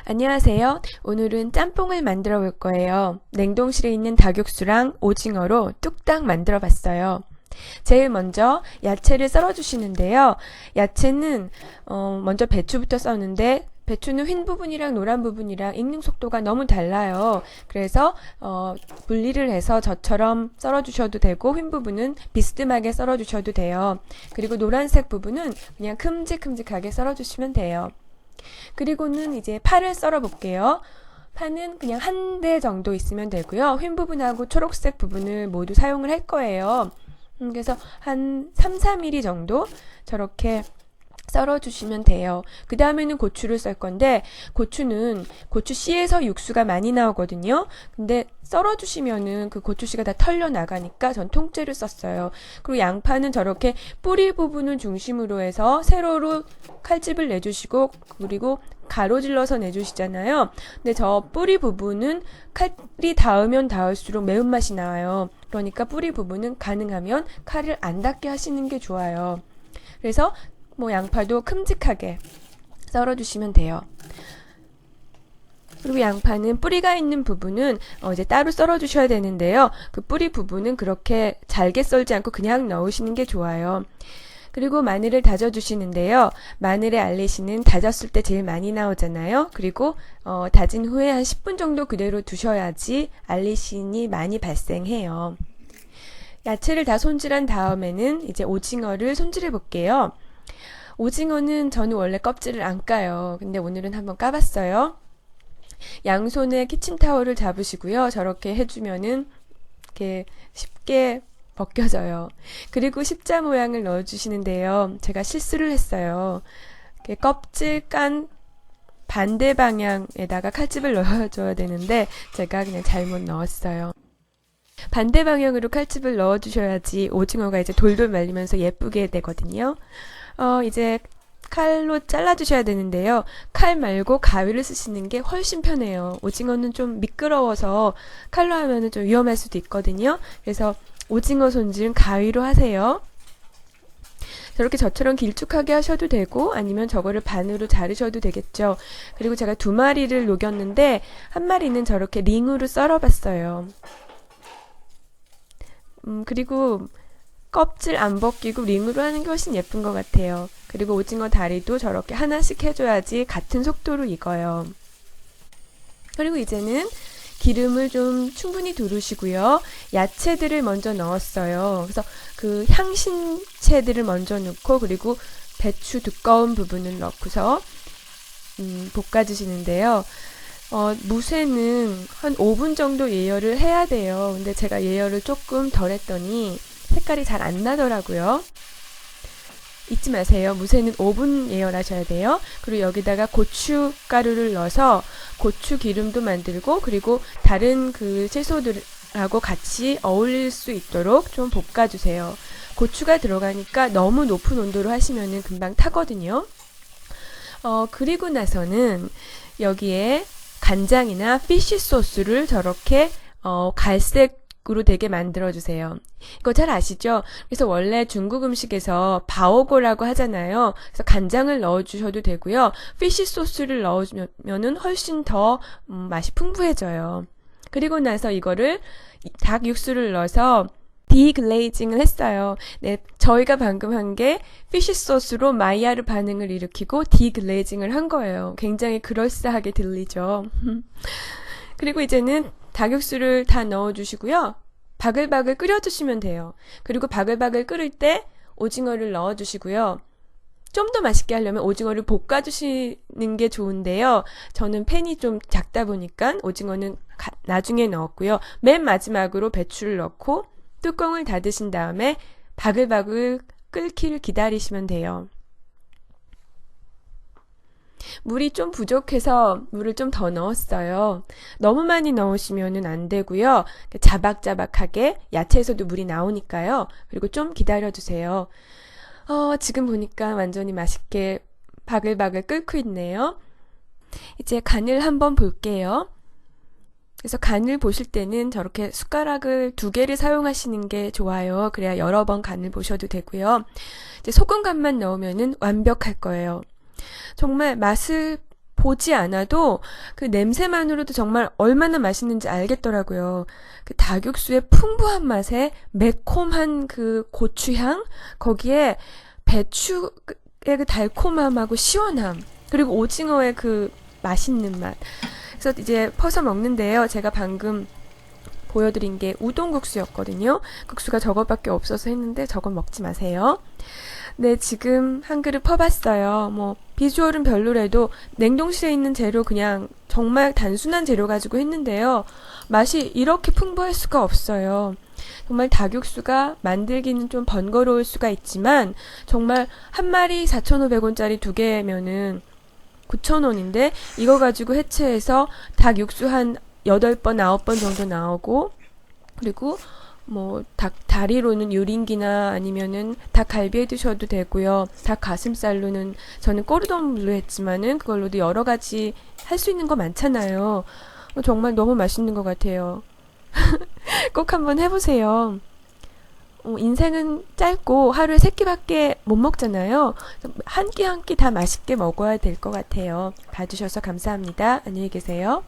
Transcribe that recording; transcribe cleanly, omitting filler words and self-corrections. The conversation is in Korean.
안녕하세요. 오늘은 짬뽕을 만들어 볼 거예요. 냉동실에 있는 닭육수랑 오징어로 뚝딱 만들어 봤어요. 제일 먼저 야채를 썰어 주시는데요. 야채는 먼저 배추부터 써는데 배추는 흰 부분이랑 노란 부분이랑 익는 속도가 너무 달라요. 그래서 분리를 해서 저처럼 썰어 주셔도 되고 흰 부분은 비스듬하게 썰어 주셔도 돼요. 그리고 노란색 부분은 그냥 큼직큼직하게 썰어 주시면 돼요. 그리고는 이제 파를 썰어 볼게요. 파는 그냥 한 대 정도 있으면 되고요. 흰 부분하고 초록색 부분을 모두 사용을 할 거예요. 그래서 한 3-4mm 정도 저렇게 썰어주시면 돼요. 그 다음에는 고추를 썰 건데 고추는 고추 씨에서 육수가 많이 나오거든요. 근데 썰어주시면은 그 고추씨가 다 털려 나가니까 전 통째로 썼어요. 그리고 양파는 저렇게 뿌리 부분을 중심으로 해서 세로로 칼집을 내주시고 그리고 가로질러서 내주시잖아요. 근데 저 뿌리 부분은 칼이 닿으면 닿을수록 매운맛이 나와요. 그러니까 뿌리 부분은 가능하면 칼을 안 닿게 하시는 게 좋아요. 그래서 양파도 큼직하게 썰어주시면 돼요. 그리고 양파는 뿌리가 있는 부분은 이제 따로 썰어주셔야 되는데요. 그 뿌리 부분은 그렇게 잘게 썰지 않고 그냥 넣으시는 게 좋아요. 그리고 마늘을 다져주시는데요. 마늘의 알리시는 다졌을 때 제일 많이 나오잖아요. 그리고 다진 후에 한 10분 정도 그대로 두셔야지 알리신이 많이 발생해요. 야채를 다 손질한 다음에는 이제 오징어를 손질해 볼게요. 오징어는 저는 원래 껍질을 안 까요. 근데 오늘은 한번 까봤어요. 양손에 키친타올을 잡으시고요. 저렇게 해주면은 이렇게 쉽게 벗겨져요. 그리고 십자 모양을 넣어주시는데요. 제가 실수를 했어요. 이렇게 껍질 깐 반대 방향에다가 칼집을 넣어줘야 되는데 제가 그냥 잘못 넣었어요. 반대 방향으로 칼집을 넣어주셔야지 오징어가 이제 돌돌 말리면서 예쁘게 되거든요. 이제 칼로 잘라주셔야 되는데요. 칼 말고 가위를 쓰시는 게 훨씬 편해요. 오징어는 좀 미끄러워서 칼로 하면은 좀 위험할 수도 있거든요. 그래서 오징어 손질은 가위로 하세요. 저렇게 저처럼 길쭉하게 하셔도 되고 아니면 저거를 반으로 자르셔도 되겠죠. 그리고 제가 2마리를 녹였는데 한 마리는 저렇게 링으로 썰어봤어요. 그리고 껍질 안 벗기고 링으로 하는 게 훨씬 예쁜 것 같아요. 그리고 오징어 다리도 저렇게 하나씩 해줘야지 같은 속도로 익어요. 그리고 이제는 기름을 좀 충분히 두르시고요. 야채들을 먼저 넣었어요. 그래서 그 향신채들을 먼저 넣고 그리고 배추 두꺼운 부분을 넣고서 볶아주시는데요. 무쇠는 한 5분 정도 예열을 해야 돼요. 근데 제가 예열을 조금 덜 했더니 색깔이 잘 안 나더라고요. 잊지 마세요. 무쇠는 5분 예열하셔야 돼요. 그리고 여기다가 고춧가루를 넣어서 고추 기름도 만들고 그리고 다른 그 채소들하고 같이 어울릴 수 있도록 좀 볶아주세요. 고추가 들어가니까 너무 높은 온도로 하시면은 금방 타거든요. 그리고 나서는 여기에 간장이나 피쉬 소스를 저렇게 갈색으로 되게 만들어주세요. 이거 잘 아시죠? 그래서 원래 중국 음식에서 바오고라고 하잖아요. 그래서 간장을 넣어주셔도 되고요. 피쉬 소스를 넣으면은 훨씬 더 맛이 풍부해져요. 그리고 나서 이거를 닭 육수를 넣어서 디글레이징을 했어요. 네, 저희가 방금 한 게 피쉬 소스로 마이야르 반응을 일으키고 디글레이징을 한 거예요. 굉장히 그럴싸하게 들리죠. 그리고 이제는 닭육수를 다 넣어주시고요. 바글바글 끓여주시면 돼요. 그리고 바글바글 끓을 때 오징어를 넣어주시고요. 좀 더 맛있게 하려면 오징어를 볶아주시는 게 좋은데요. 저는 팬이 좀 작다 보니까 오징어는 나중에 넣었고요. 맨 마지막으로 배추를 넣고 뚜껑을 닫으신 다음에 바글바글 끓기를 기다리시면 돼요. 물이 좀 부족해서 물을 좀 더 넣었어요. 너무 많이 넣으시면 안 되고요. 자박자박하게 야채에서도 물이 나오니까요. 그리고 좀 기다려주세요. 지금 보니까 완전히 맛있게 바글바글 끓고 있네요. 이제 간을 한번 볼게요. 그래서 간을 보실 때는 저렇게 숟가락을 2개를 사용하시는 게 좋아요. 그래야 여러 번 간을 보셔도 되고요. 이제 소금 간만 넣으면은 완벽할 거예요. 정말 맛을 보지 않아도 그 냄새만으로도 정말 얼마나 맛있는지 알겠더라고요. 그 닭육수의 풍부한 맛에 매콤한 그 고추향, 거기에 배추의 그 달콤함하고 시원함, 그리고 오징어의 그 맛있는 맛. 그래서 이제 퍼서 먹는데요. 제가 방금 보여드린 게 우동국수였거든요. 국수가 저것밖에 없어서 했는데 저건 먹지 마세요. 네, 지금 한 그릇 퍼봤어요. 뭐 비주얼은 별로라도 냉동실에 있는 재료 그냥 정말 단순한 재료 가지고 했는데요. 맛이 이렇게 풍부할 수가 없어요. 정말 닭육수가 만들기는 좀 번거로울 수가 있지만 정말 한 마리 4,500원짜리 두 개면은 9,000원인데 이거 가지고 해체해서 닭육수 한 8번, 9번 정도 나오고 그리고 뭐 닭 다리로는 유린기나 아니면은 닭갈비 해 드셔도 되고요. 닭 가슴살로는 저는 꼬르동물로 했지만은 그걸로도 여러 가지 할 수 있는 거 많잖아요. 정말 너무 맛있는 것 같아요. 꼭 한번 해보세요. 인생은 짧고 하루에 3끼밖에 못 먹잖아요. 한 끼 한 끼 다 맛있게 먹어야 될 것 같아요. 봐주셔서 감사합니다. 안녕히 계세요.